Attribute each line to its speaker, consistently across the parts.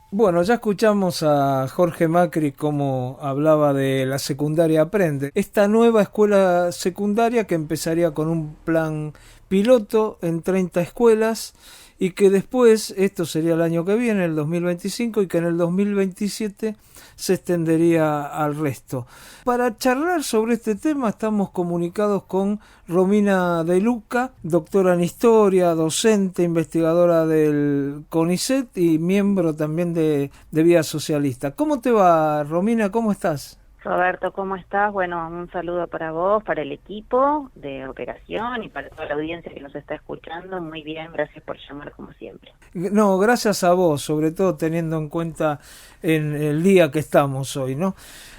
Speaker 1: Bueno, ya escuchamos a Jorge Macri cómo hablaba de la secundaria Aprende. Esta nueva escuela secundaria que empezaría con un plan piloto en 30 escuelas y que después, esto sería el año que viene, el 2025, y que en el 2027 se extendería al resto. Para charlar sobre este tema estamos comunicados con Romina De Luca, doctora en historia, docente, investigadora del CONICET y miembro también de Vía Socialista. ¿Cómo te va, Romina? ¿Cómo estás?
Speaker 2: Roberto, ¿cómo estás? Bueno, un saludo para vos, para el equipo de operación y para toda la audiencia que nos está escuchando. Muy bien, gracias por llamar como siempre.
Speaker 1: No, gracias a vos, sobre todo teniendo en cuenta en el día que estamos hoy, ¿no?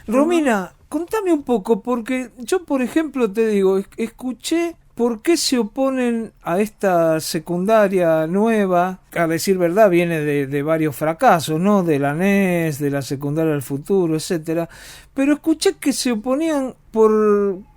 Speaker 2: Ujú.
Speaker 1: Romina, contame un poco, porque yo, por ejemplo, te digo, escuché por qué se oponen a esta secundaria nueva. A decir verdad, viene de varios fracasos, ¿no? De la NES, de la secundaria del futuro, etcétera. Pero escuché que se oponían por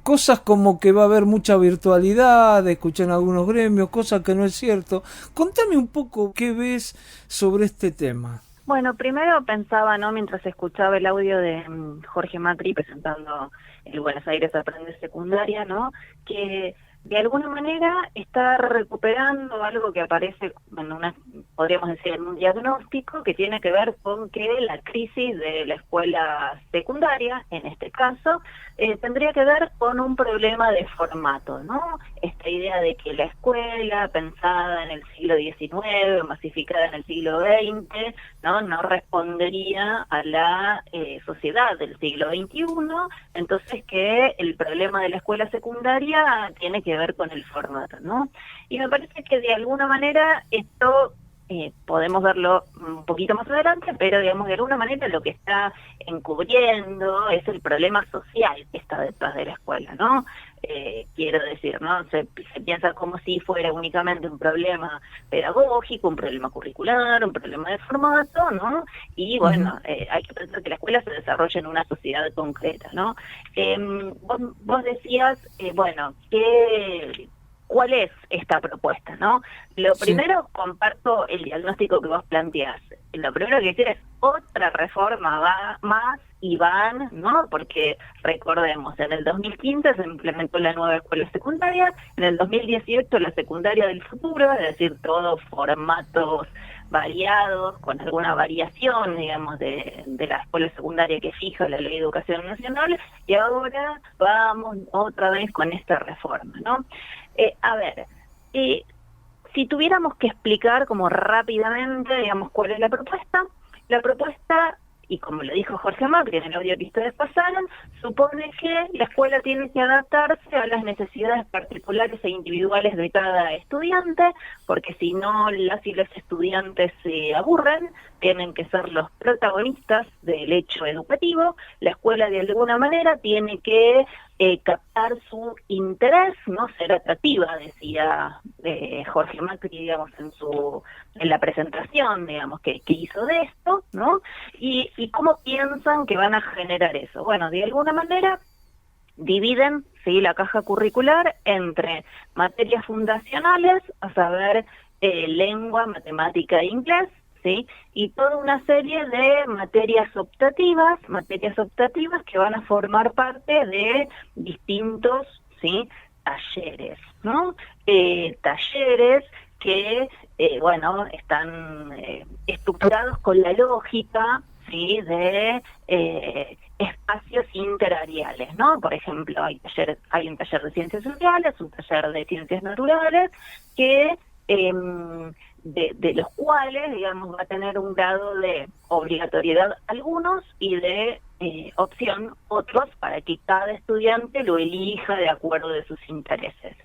Speaker 1: cosas como que va a haber mucha virtualidad, escuché en algunos gremios, cosas que no es cierto. Contame un poco qué ves sobre este tema.
Speaker 2: Bueno, primero pensaba, ¿no? Mientras escuchaba el audio de Jorge Macri presentando el Buenos Aires Aprende Secundaria, ¿no? Que de alguna manera está recuperando algo que aparece en una, podríamos decir, en un diagnóstico que tiene que ver con que la crisis de la escuela secundaria, en este caso, tendría que ver con un problema de formato, ¿no? Esta idea de que la escuela, pensada en el siglo XIX, masificada en el siglo XX, no respondería a la sociedad del siglo XXI, entonces que el problema de la escuela secundaria tiene que ver con el formato, ¿no? Y me parece que de alguna manera esto podemos verlo un poquito más adelante, pero digamos de alguna manera lo que está encubriendo es el problema social que está detrás de la escuela, ¿no? Quiero decir, ¿no? Se piensa como si fuera únicamente un problema pedagógico, un problema curricular, un problema de formato, ¿no? Y
Speaker 1: Ujú.
Speaker 2: bueno, hay que pensar que la escuela se desarrolla en una sociedad concreta, ¿no? Vos decías, bueno, ¿cuál es esta propuesta, no? Lo
Speaker 1: Sí.
Speaker 2: primero, comparto el diagnóstico que vos planteás. Lo primero que decir es otra reforma va más y van, ¿no? Porque recordemos, en el 2015 se implementó la nueva escuela secundaria, en el 2018 la secundaria del futuro, es decir, todos formatos variados, con alguna variación, digamos, de la escuela secundaria que fija la Ley de Educación Nacional, y ahora vamos otra vez con esta reforma, ¿no? A ver, eh, si tuviéramos que explicar como rápidamente, digamos, cuál es la propuesta, y como lo dijo Jorge Macri en el audio que ustedes pasaron, supone que la escuela tiene que adaptarse a las necesidades particulares e individuales de cada estudiante, porque si no las y los estudiantes se aburren, tienen que ser los protagonistas del hecho educativo, la escuela de alguna manera tiene que captar su interés, no ser atractiva, decía Jorge Macri, digamos, en la presentación, digamos, que hizo de esto, ¿no? Y cómo piensan que van a generar eso. Bueno, de alguna manera dividen, sí, la caja curricular entre materias fundacionales, a saber, lengua, matemática e inglés, ¿sí? Y toda una serie de materias optativas que van a formar parte de distintos, ¿sí? Talleres, ¿no? Talleres que, bueno, están estructurados con la lógica, ¿sí? De espacios interariales, ¿no? Por ejemplo, hay un taller de ciencias sociales, un taller de ciencias naturales, que de los cuales, digamos, va a tener un grado de obligatoriedad algunos y de opción otros para que cada estudiante lo elija de acuerdo de sus intereses.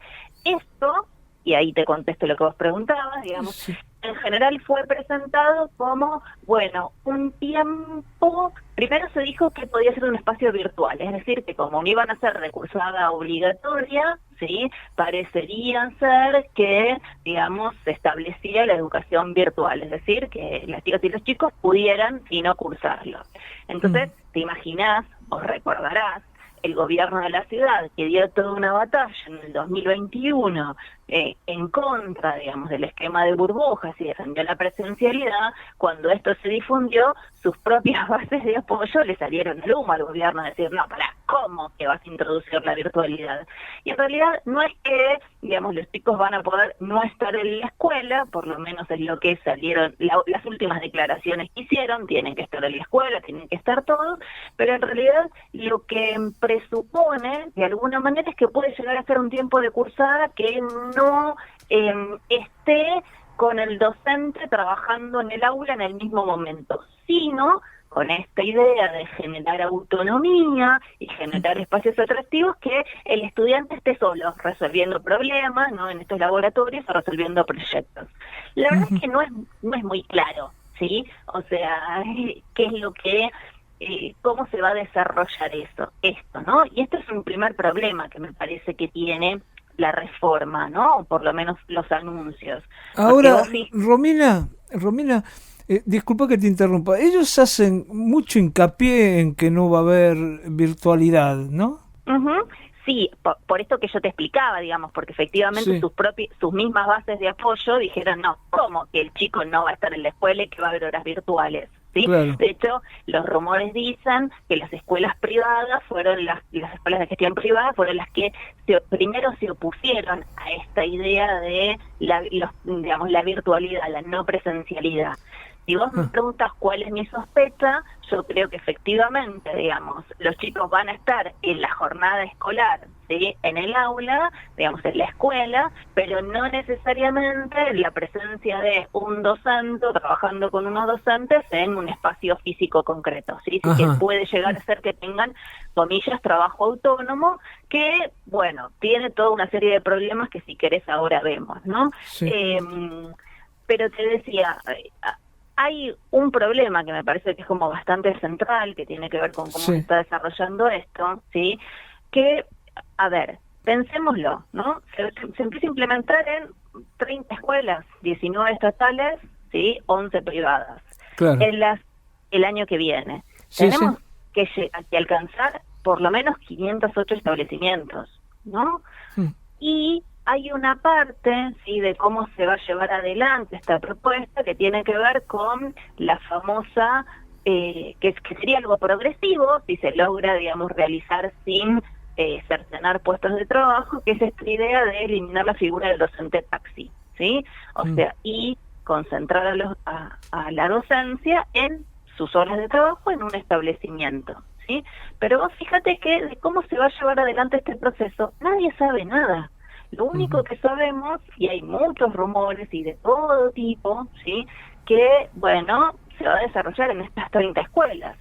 Speaker 2: Esto, y ahí te contesto lo que vos preguntabas, digamos,
Speaker 1: Sí.
Speaker 2: en general fue presentado como, bueno, un tiempo, primero se dijo que podía ser un espacio virtual, es decir, que como no iban a ser de cursada obligatoria, ¿sí? Parecería ser que, digamos, se establecía la educación virtual, es decir, que las chicas y los chicos pudieran y no cursarlo.
Speaker 1: Mm.
Speaker 2: Entonces, te imaginás, o recordarás, el gobierno de la ciudad, que dio toda una batalla en el 2021 en contra, digamos, del esquema de burbujas y defendió la presencialidad, cuando esto se difundió, sus propias bases de apoyo le salieron al humo al gobierno a decir, no, pará, ¿cómo que vas a introducir la virtualidad? Y en realidad no es que, digamos, los chicos van a poder no estar en la escuela, por lo menos es lo que salieron, las últimas declaraciones que hicieron, tienen que estar en la escuela, tienen que estar todos, pero en realidad lo que presupone, de alguna manera, es que puede llegar a ser un tiempo de cursada que no esté con el docente trabajando en el aula en el mismo momento, sino con esta idea de generar autonomía y generar espacios atractivos, que el estudiante esté solo resolviendo problemas, ¿no?, en estos laboratorios o resolviendo proyectos. La verdad es que no es muy claro, ¿sí? O sea, qué es lo que cómo se va a desarrollar esto, ¿no? Y este es un primer problema que me parece que tiene la reforma, ¿no? O por lo menos los anuncios.
Speaker 1: Ahora, Romina, disculpa que te interrumpa. Ellos hacen mucho hincapié en que no va a haber virtualidad, ¿no?
Speaker 2: Uh-huh. Sí, por esto que yo te explicaba, digamos, porque efectivamente sus mismas bases de apoyo dijeron, no, ¿cómo que el chico no va a estar en la escuela y que va a haber horas virtuales? ¿Sí? Claro. De hecho, los rumores dicen que las escuelas privadas fueron las escuelas de gestión privada fueron las que primero se opusieron a esta idea de la virtualidad, la no presencialidad. Si vos me preguntas cuál es mi sospecha, yo creo que efectivamente, digamos, los chicos van a estar en la jornada escolar, ¿sí?, en el aula, digamos, en la escuela, pero no necesariamente la presencia de un docente trabajando con unos docentes en un espacio físico concreto, ¿sí? Sí, que puede llegar a ser que tengan, comillas, trabajo autónomo, que, bueno, tiene toda una serie de problemas que si querés ahora vemos, ¿no? Sí. Pero te decía, hay un problema que me parece que es como bastante central, que tiene que ver con cómo se está desarrollando esto, ¿sí? Que, a ver, pensémoslo, ¿no? Se empieza a implementar en 30 escuelas, 19 estatales, ¿sí?, 11 privadas. Claro. El año que viene. Tenemos que alcanzar por lo menos 508 establecimientos, ¿no? Y hay una parte, sí, de cómo se va a llevar adelante esta propuesta que tiene que ver con la famosa, que sería algo progresivo, si se logra, digamos, realizar sin cercenar puestos de trabajo, que es esta idea de eliminar la figura del docente taxi, ¿sí? O sea, y concentrar a la docencia en sus horas de trabajo en un establecimiento, ¿sí? Pero vos fíjate que de cómo se va a llevar adelante este proceso, nadie sabe nada. Lo único que sabemos, y hay muchos rumores y de todo tipo, ¿sí?, que, bueno, se va a desarrollar en estas 30 escuelas.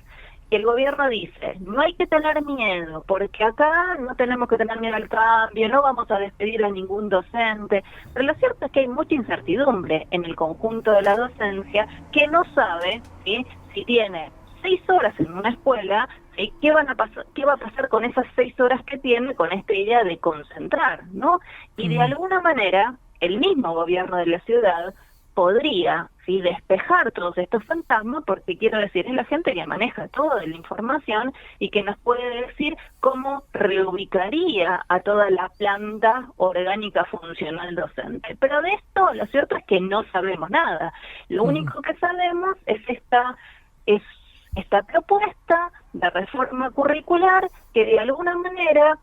Speaker 2: Y el gobierno dice, no hay que tener miedo, porque acá no tenemos que tener miedo al cambio, no vamos a despedir a ningún docente. Pero lo cierto es que hay mucha incertidumbre en el conjunto de la docencia que no sabe, ¿sí?, si tiene 6 horas en una escuela, ¿sí?, ¿qué va a pasar con esas 6 horas que tiene con esta idea de concentrar, ¿no? Y de alguna manera, el mismo gobierno de la ciudad podría, ¿sí?, despejar todos estos fantasmas, porque quiero decir, es la gente que maneja toda la información y que nos puede decir cómo reubicaría a toda la planta orgánica funcional docente. Pero de esto, lo cierto es que no sabemos nada. Lo único que sabemos es esta propuesta de reforma curricular que de alguna manera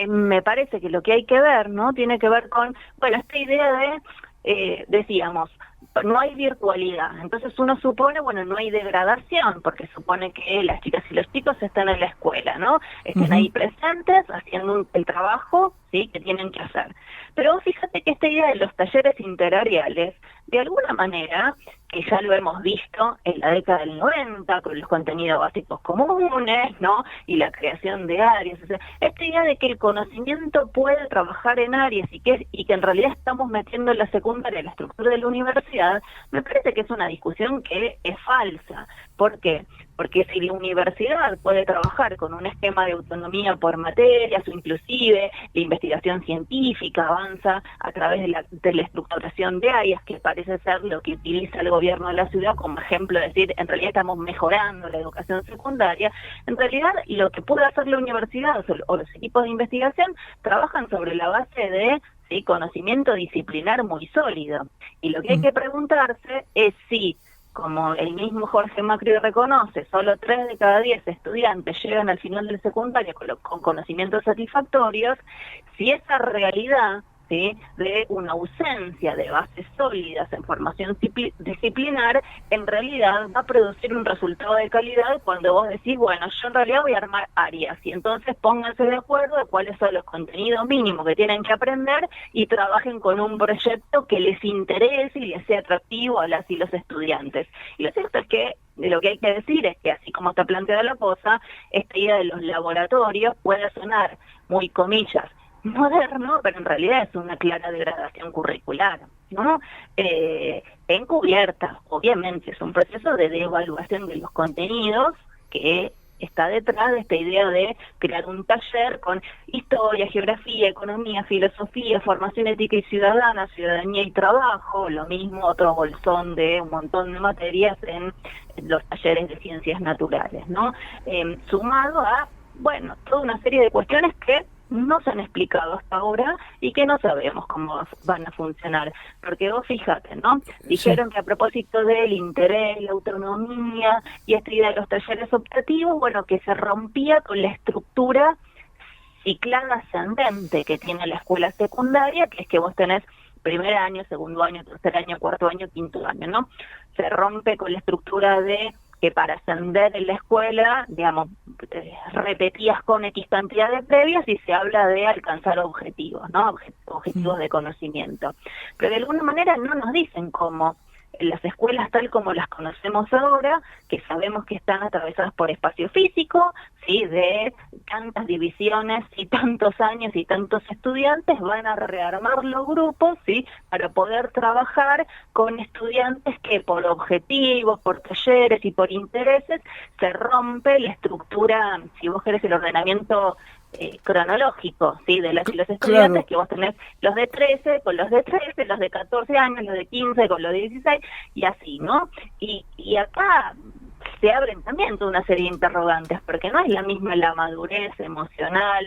Speaker 2: me parece que lo que hay que ver, ¿no?, tiene que ver con, bueno, esta idea de, decíamos, no hay virtualidad, entonces uno supone, bueno, no hay degradación, porque supone que las chicas y los chicos están en la escuela, ¿no?, estén ahí presentes, haciendo el trabajo, ¿sí?, que tienen que hacer. Pero vos fíjate que esta idea de los talleres interariales, de alguna manera, que ya lo hemos visto en la década del 90, con los contenidos básicos comunes, ¿no?, y la creación de áreas, o sea, esta idea de que el conocimiento puede trabajar en áreas y que en realidad estamos metiendo en la secundaria, la estructura de la universidad, me parece que es una discusión que es falsa. ¿Por qué? porque si la universidad puede trabajar con un esquema de autonomía por materias o inclusive la investigación científica avanza a través de la estructuración de áreas, que parece ser lo que utiliza el gobierno de la ciudad como ejemplo, de decir, en realidad estamos mejorando la educación secundaria, en realidad lo que puede hacer la universidad o los equipos de investigación trabajan sobre la base de conocimiento disciplinar muy sólido. Y lo que hay que preguntarse es si, como el mismo Jorge Macri reconoce, solo 3 de cada 10 estudiantes llegan al final del secundario con conocimientos satisfactorios, si esa realidad, ¿sí?, de una ausencia de bases sólidas en formación disciplinar, en realidad va a producir un resultado de calidad cuando vos decís, bueno, yo en realidad voy a armar áreas, y entonces pónganse de acuerdo de cuáles son los contenidos mínimos que tienen que aprender y trabajen con un proyecto que les interese y les sea atractivo a las y los estudiantes. Y lo cierto es que lo que hay que decir es que, así como está planteada la cosa, esta idea de los laboratorios puede sonar muy, comillas, moderno, pero en realidad es una clara degradación curricular, ¿no? Encubierta, obviamente, es un proceso de devaluación de los contenidos que está detrás de esta idea de crear un taller con historia, geografía, economía, filosofía, formación ética y ciudadana, ciudadanía y trabajo, lo mismo otro bolsón de un montón de materias en los talleres de ciencias naturales, ¿no? Sumado a, bueno, toda una serie de cuestiones que no se han explicado hasta ahora y que no sabemos cómo van a funcionar, porque vos fíjate, ¿no? Dijeron que a propósito del interés, la autonomía y esta idea de los talleres optativos, bueno, que se rompía con la estructura ciclada ascendente que tiene la escuela secundaria, que es que vos tenés primer año, segundo año, tercer año, cuarto año, quinto año, ¿no? Se rompe con la estructura de que para ascender en la escuela, digamos, repetías con X cantidad de previas y se habla de alcanzar objetivos, ¿no? Objetivos de conocimiento. Pero de alguna manera no nos dicen cómo las escuelas tal como las conocemos ahora, que sabemos que están atravesadas por espacio físico, ¿sí?, de tantas divisiones y tantos años y tantos estudiantes, van a rearmar los grupos, ¿sí?, para poder trabajar con estudiantes que por objetivos, por talleres y por intereses se rompe la estructura, si vos querés, el ordenamiento cronológico, ¿sí?, de las y los estudiantes, claro, que vos tenés los de 13 con los de 13, los de 14 años, los de 15 con los de 16, y así, ¿no? Y acá se abren también toda una serie de interrogantes, porque no es la misma la madurez emocional,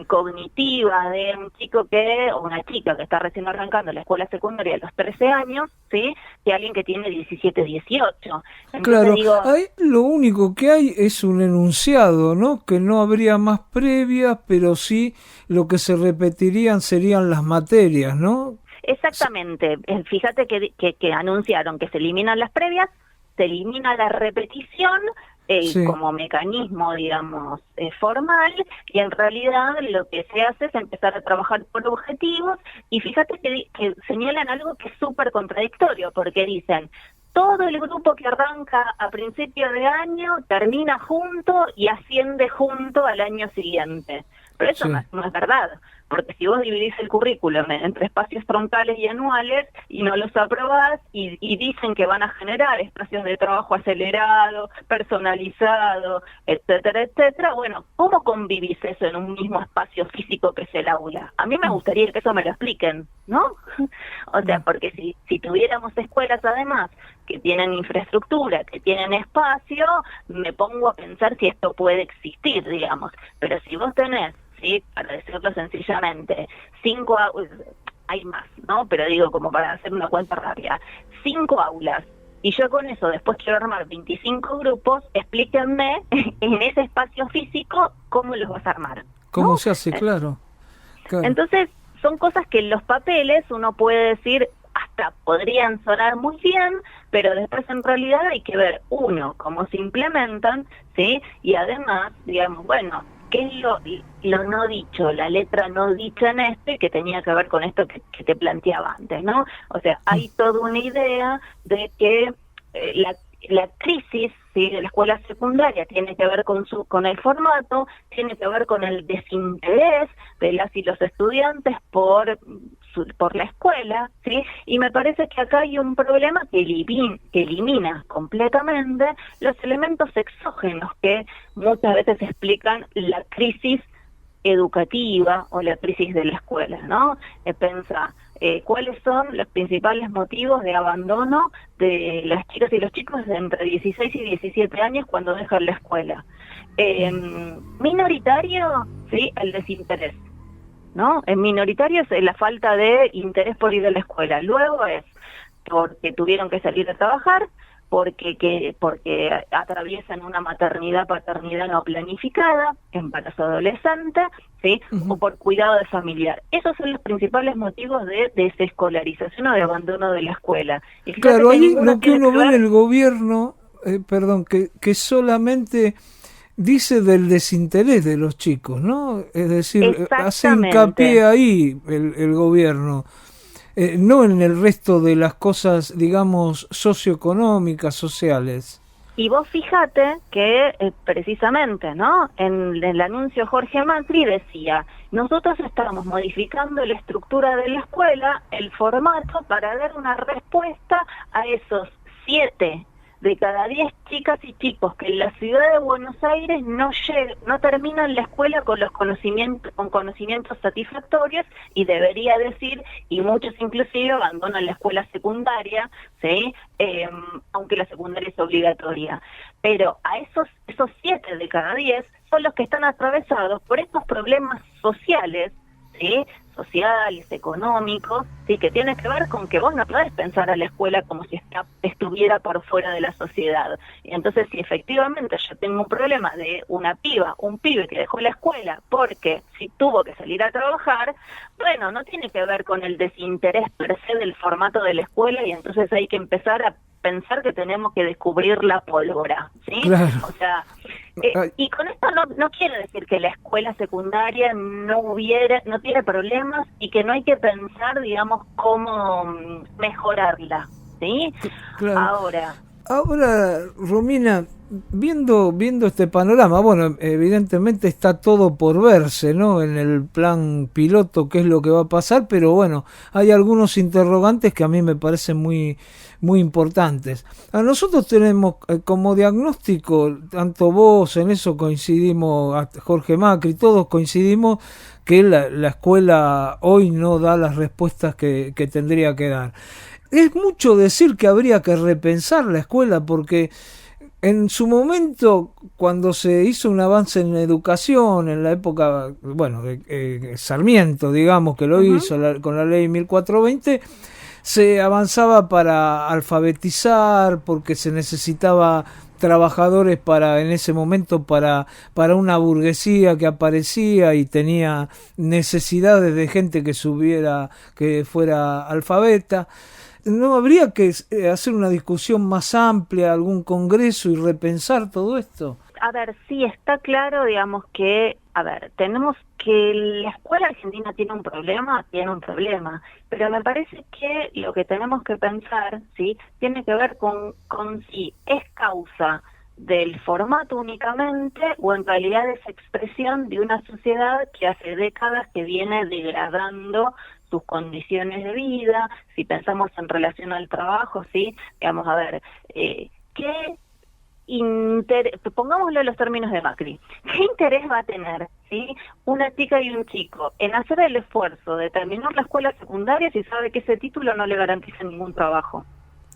Speaker 2: cognitiva de un chico o una chica que está recién arrancando la escuela secundaria a los 13 años, ¿sí?, que alguien que tiene 17, 18. Entonces,
Speaker 1: claro, ahí lo único que hay es un enunciado, ¿no?, que no habría más previas, pero sí lo que se repetirían serían las materias, ¿no?
Speaker 2: Exactamente. Fíjate que anunciaron que se eliminan las previas, se elimina la repetición sí, como mecanismo, digamos, formal, y en realidad lo que se hace es empezar a trabajar por objetivos, y fíjate que señalan algo que es súper contradictorio, porque dicen, todo el grupo que arranca a principio de año termina junto y asciende junto al año siguiente. Pero eso sí, no es verdad, porque si vos dividís el currículum entre espacios troncales y anuales y no los aprobás y dicen que van a generar espacios de trabajo acelerado, personalizado, etcétera, etcétera, bueno, ¿cómo convivís eso en un mismo espacio físico que es el aula? A mí me gustaría que eso me lo expliquen, ¿no? O sea, porque si tuviéramos escuelas además que tienen infraestructura, que tienen espacio, me pongo a pensar si esto puede existir, digamos. Pero si vos tenés, ¿sí?, para decirlo sencillamente, 5 hay más, ¿no? Pero digo, como para hacer una cuenta rápida, 5 aulas, y yo con eso después quiero armar 25 grupos, explíquenme en ese espacio físico cómo los vas a armar, ¿no?
Speaker 1: ¿Cómo se hace? Claro.
Speaker 2: Entonces, son cosas que en los papeles uno puede decir, hasta podrían sonar muy bien, pero después en realidad hay que ver, uno, cómo se implementan, ¿sí? Y además, digamos, bueno, ¿qué es lo no dicho, la letra no dicha en esto, y que tenía que ver con esto que te planteaba antes, ¿no? O sea, hay toda una idea de que la crisis, ¿sí?, de la escuela secundaria tiene que ver con el formato, tiene que ver con el desinterés de las y los estudiantes por por la escuela, ¿sí? Y me parece que acá hay un problema que elimina completamente los elementos exógenos que muchas veces explican la crisis educativa o la crisis de la escuela, ¿no? Pensar cuáles son los principales motivos de abandono de las chicas y los chicos de entre 16 y 17 años cuando dejan la escuela. Minoritario, sí, el desinterés, ¿no? En minoritario es la falta de interés por ir a la escuela. Luego es porque tuvieron que salir a trabajar, porque atraviesan una paternidad no planificada, embarazo adolescente, ¿sí? O por cuidado de familiar. Esos son los principales motivos de desescolarización o de abandono de la escuela. Y
Speaker 1: claro, ahí lo que uno ve en el gobierno, perdón, que solamente dice del desinterés de los chicos, ¿no? Es decir, hace hincapié ahí el gobierno. No en el resto de las cosas, digamos, socioeconómicas, sociales.
Speaker 2: Y vos fíjate que precisamente, ¿no? En el anuncio Jorge Macri decía, nosotros estamos modificando la estructura de la escuela, el formato, para dar una respuesta a esos 7 de cada 10 chicas y chicos que en la ciudad de Buenos Aires no terminan la escuela con conocimientos satisfactorios, y debería decir, y muchos inclusive abandonan la escuela secundaria, ¿sí? Aunque la secundaria es obligatoria. Pero a esos 7 de cada 10 son los que están atravesados por estos problemas sociales, ¿sí? Sociales, económicos, sí, que tiene que ver con que vos no podés pensar a la escuela como si estuviera por fuera de la sociedad. Y entonces, si efectivamente yo tengo un problema de un pibe que dejó la escuela porque si tuvo que salir a trabajar, bueno, no tiene que ver con el desinterés per se del formato de la escuela, y entonces hay que empezar a pensar que tenemos que descubrir la pólvora, ¿sí?
Speaker 1: Claro.
Speaker 2: O sea, y con esto no quiere decir que la escuela secundaria no tiene problemas y que no hay que pensar, digamos, cómo mejorarla, ¿sí?
Speaker 1: Claro. Ahora, Romina, viendo este panorama, bueno, evidentemente está todo por verse, ¿no? En el plan piloto, qué es lo que va a pasar, pero bueno, hay algunos interrogantes que a mí me parecen muy importantes. A nosotros tenemos como diagnóstico, tanto vos en eso coincidimos, Jorge Macri, todos coincidimos que la escuela hoy no da las respuestas que tendría que dar. Es mucho decir que habría que repensar la escuela, porque en su momento, cuando se hizo un avance en la educación, en la época, bueno, de Sarmiento, digamos, que lo hizo con la ley 1420, se avanzaba para alfabetizar, porque se necesitaba trabajadores en ese momento para una burguesía que aparecía y tenía necesidades de gente que fuera alfabeta. ¿No habría que hacer una discusión más amplia, algún congreso y repensar todo esto?
Speaker 2: A ver, sí, está claro, digamos que, tenemos que la escuela argentina tiene un problema, pero me parece que lo que tenemos que pensar, ¿sí? Tiene que ver con si es causa del formato únicamente o en realidad es expresión de una sociedad que hace décadas que viene degradando sus condiciones de vida. Si pensamos en relación al trabajo, sí, digamos, pongámoslo en los términos de Macri, ¿qué interés va a tener, sí, una chica y un chico en hacer el esfuerzo de terminar la escuela secundaria si sabe que ese título no le garantiza ningún trabajo?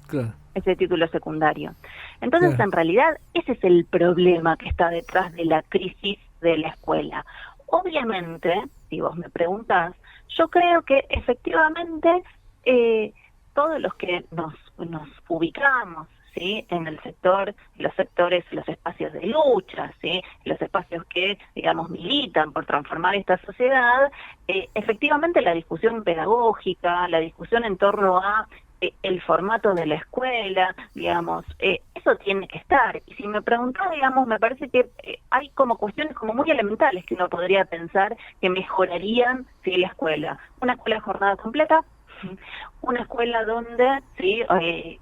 Speaker 1: Claro.
Speaker 2: Ese título secundario. Entonces,
Speaker 1: claro,
Speaker 2: en realidad, ese es el problema que está detrás de la crisis de la escuela. Obviamente, si vos me preguntás, yo creo que efectivamente todos los que nos ubicamos, ¿sí? En el sector, los espacios de lucha, ¿sí? Los espacios que, digamos, militan por transformar esta sociedad, efectivamente la discusión pedagógica, la discusión en torno a el formato de la escuela, digamos, eso tiene que estar. Y si me preguntás, digamos, me parece que hay como cuestiones como muy elementales que uno podría pensar que mejorarían, ¿sí? La escuela. Una escuela de jornada completa, una escuela donde, sí,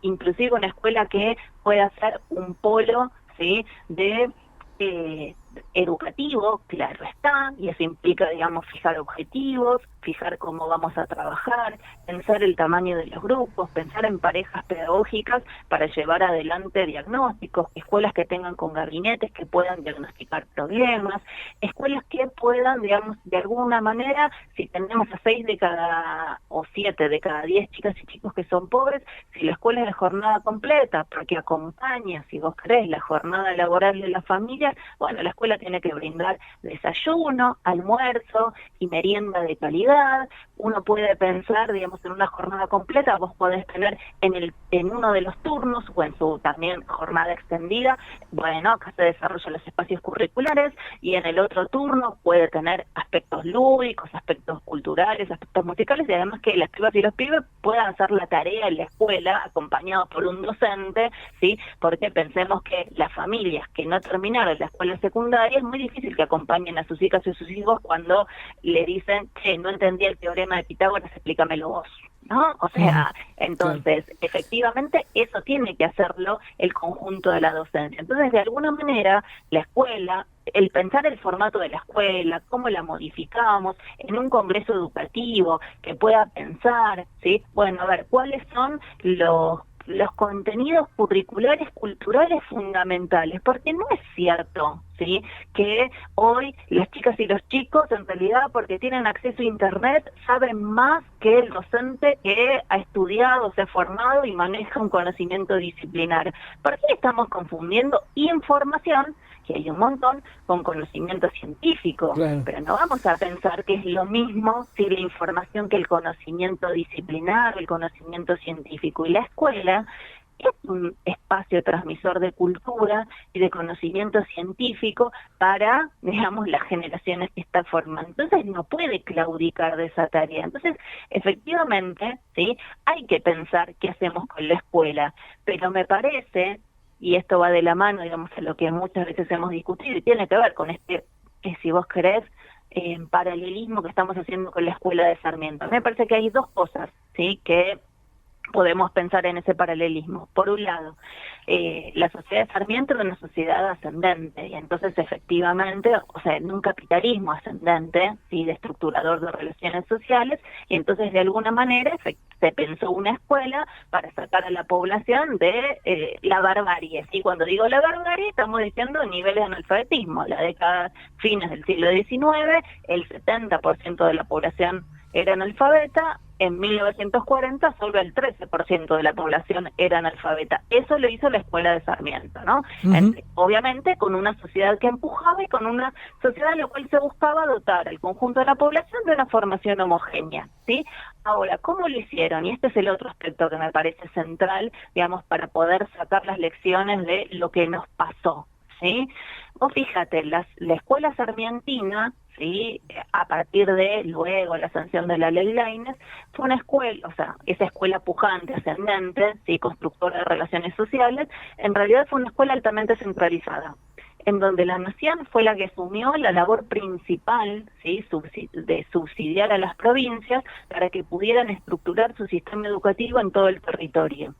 Speaker 2: inclusive una escuela que pueda ser un polo, sí, de educativo, claro está, y eso implica, digamos, fijar objetivos, fijar cómo vamos a trabajar, pensar el tamaño de los grupos, pensar en parejas pedagógicas para llevar adelante diagnósticos, escuelas que tengan con gabinetes que puedan diagnosticar problemas, escuelas que puedan, digamos, de alguna manera, si tenemos a 6 de cada, o 7 de cada 10 chicas y chicos que son pobres, si la escuela es de jornada completa, porque acompaña, si vos querés, la jornada laboral de la familia, bueno, la escuela tiene que brindar desayuno, almuerzo y merienda de calidad. Uno puede pensar, digamos, en una jornada completa, vos podés tener en uno de los turnos o en su también jornada extendida, bueno, acá se desarrollan los espacios curriculares, y en el otro turno puede tener aspectos lúdicos, aspectos culturales, aspectos musicales, y además que las pibas y los pibes puedan hacer la tarea en la escuela acompañados por un docente, ¿sí? Porque pensemos que las familias que no terminaron la escuela secundaria, es muy difícil que acompañen a sus hijas y a sus hijos cuando le dicen, che, no entendí el teorema de Pitágoras, explícamelo vos, ¿no? O sea, entonces, efectivamente, eso tiene que hacerlo el conjunto de la docencia. Entonces, de alguna manera, la escuela, el pensar el formato de la escuela, cómo la modificamos, en un congreso educativo que pueda pensar, ¿sí? Bueno, a ver, ¿cuáles son los contenidos curriculares culturales fundamentales? Porque no es cierto, ¿sí?, que hoy las chicas y los chicos, en realidad, porque tienen acceso a internet, saben más que el docente que ha estudiado, se ha formado y maneja un conocimiento disciplinar. ¿Por qué estamos confundiendo información, que hay un montón, con conocimiento científico?
Speaker 1: Claro.
Speaker 2: Pero no vamos a pensar que es lo mismo si la información que el conocimiento disciplinar, el conocimiento científico. Y la escuela es un espacio transmisor de cultura y de conocimiento científico para, digamos, las generaciones que está formando. Entonces no puede claudicar de esa tarea. Entonces, efectivamente, ¿sí?, hay que pensar qué hacemos con la escuela, pero me parece, y esto va de la mano, digamos, a lo que muchas veces hemos discutido, y tiene que ver con este, si vos querés, paralelismo que estamos haciendo con la escuela de Sarmiento. Me parece que hay dos cosas, ¿sí?, que podemos pensar en ese paralelismo. Por un lado, la sociedad de Sarmiento era una sociedad ascendente, y entonces efectivamente, o sea, en un capitalismo ascendente, ¿sí?, de estructurador de relaciones sociales, y entonces de alguna manera se pensó una escuela para sacar a la población de la barbarie. ¿Sí? Cuando digo la barbarie, estamos diciendo niveles de analfabetismo. La década, fines del siglo XIX, el 70% de la población era analfabeta. En 1940 solo el 13% de la población era analfabeta. Eso lo hizo la escuela de Sarmiento, ¿no? Obviamente con una sociedad que empujaba y con una sociedad en la cual se buscaba dotar al conjunto de la población de una formación homogénea, ¿sí? Ahora, ¿cómo lo hicieron? Y este es el otro aspecto que me parece central, digamos, para poder sacar las lecciones de lo que nos pasó, ¿sí? Vos fíjate, la escuela sarmientina, ¿sí?, a partir de luego la sanción de la ley Laínez, fue una escuela, o sea, esa escuela pujante, ascendente, ¿sí?, constructora de relaciones sociales, en realidad fue una escuela altamente centralizada, en donde la nación fue la que asumió la labor principal, ¿sí?, de subsidiar a las provincias para que pudieran estructurar su sistema educativo en todo el territorio.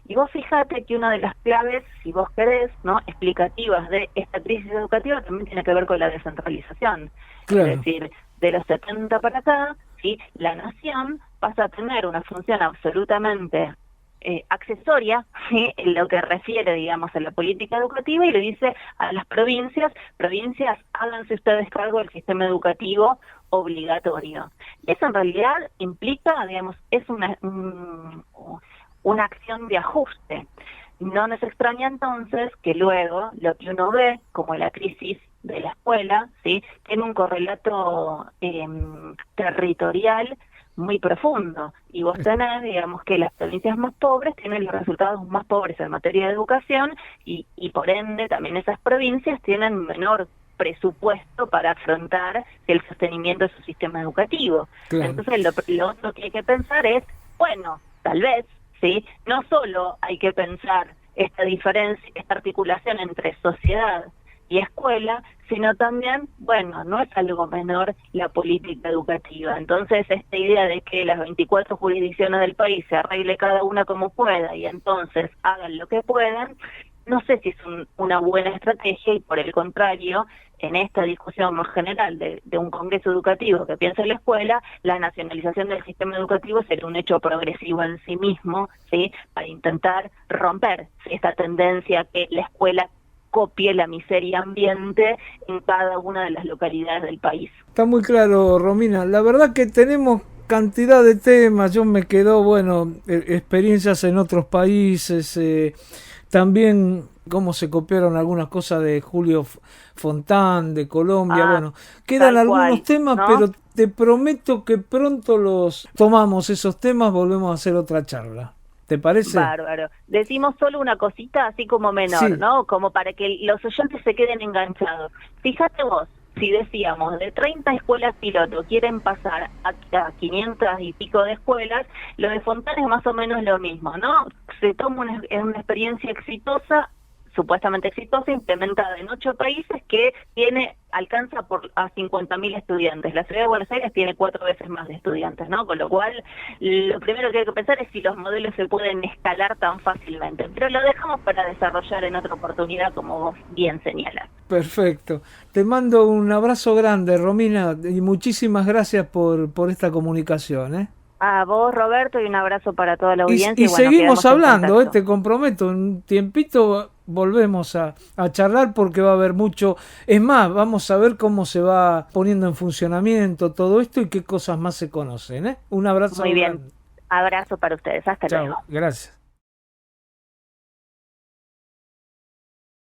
Speaker 2: Y vos fijate que una de las claves, si vos querés, ¿no?, explicativas de esta crisis educativa también tiene que ver con la descentralización. Claro. Es decir, de los 70 para acá, ¿sí?, la nación pasa a tener una función absolutamente accesoria, ¿sí?, en lo que refiere, digamos, a la política educativa, y le dice a las provincias, háganse ustedes cargo del sistema educativo obligatorio. Eso en realidad implica, digamos, es una acción de ajuste. No nos extraña entonces que luego lo que uno ve como la crisis de la escuela, ¿sí?, tiene un correlato territorial muy profundo, y vos tenés, digamos, que las provincias más pobres tienen los resultados más pobres en materia de educación, y por ende también esas provincias tienen menor presupuesto para afrontar el sostenimiento de su sistema educativo. Claro. Entonces lo otro que hay que pensar es, bueno, tal vez, ¿sí?, no solo hay que pensar esta diferencia, esta articulación entre sociedad y escuela, sino también, bueno, no es algo menor la política educativa. Entonces, esta idea de que las 24 jurisdicciones del país se arregle cada una como pueda y entonces hagan lo que puedan, no sé si es una buena estrategia, y por el contrario, en esta discusión más general de un congreso educativo que piensa en la escuela, la nacionalización del sistema educativo sería un hecho progresivo en sí mismo, ¿sí? Para intentar romper esta tendencia que la escuela copie la miseria ambiente en cada una de las localidades del país.
Speaker 1: Está muy claro, Romina. La verdad que tenemos cantidad de temas. Yo me quedo, bueno, experiencias en otros países, también cómo se copiaron algunas cosas de Julio Fontán, de Colombia. Bueno, quedan algunos
Speaker 2: cual,
Speaker 1: temas,
Speaker 2: ¿no?
Speaker 1: pero te prometo que pronto los tomamos esos temas, volvemos a hacer otra charla. ¿Te parece?
Speaker 2: Bárbaro. Decimos solo una cosita así como menor,
Speaker 1: Sí.
Speaker 2: ¿no? Como para que los oyentes se queden enganchados. Fíjate vos, si decíamos de 30 escuelas piloto quieren pasar a 500 y pico de escuelas, lo de Fontana es más o menos lo mismo, ¿no? Se toma una experiencia exitosa, supuestamente exitosa, implementada en 8 países, que alcanza a 50.000 estudiantes. La ciudad de Buenos Aires tiene 4 veces más de estudiantes, ¿no? Con lo cual, lo primero que hay que pensar es si los modelos se pueden escalar tan fácilmente. Pero lo dejamos para desarrollar en otra oportunidad, como vos bien señalas.
Speaker 1: Perfecto. Te mando un abrazo grande, Romina, y muchísimas gracias por esta comunicación, ¿eh?
Speaker 2: A vos, Roberto, y un abrazo para toda la audiencia.
Speaker 1: Y
Speaker 2: Bueno,
Speaker 1: seguimos
Speaker 2: quedamos en
Speaker 1: hablando,
Speaker 2: contacto.
Speaker 1: te comprometo, en un tiempito volvemos a charlar porque va a haber mucho. Es más, vamos a ver cómo se va poniendo en funcionamiento todo esto y qué cosas más se conocen, ¿eh? Un abrazo
Speaker 2: Muy bien.
Speaker 1: grande.
Speaker 2: Abrazo para ustedes. Hasta luego.
Speaker 1: Chao, gracias.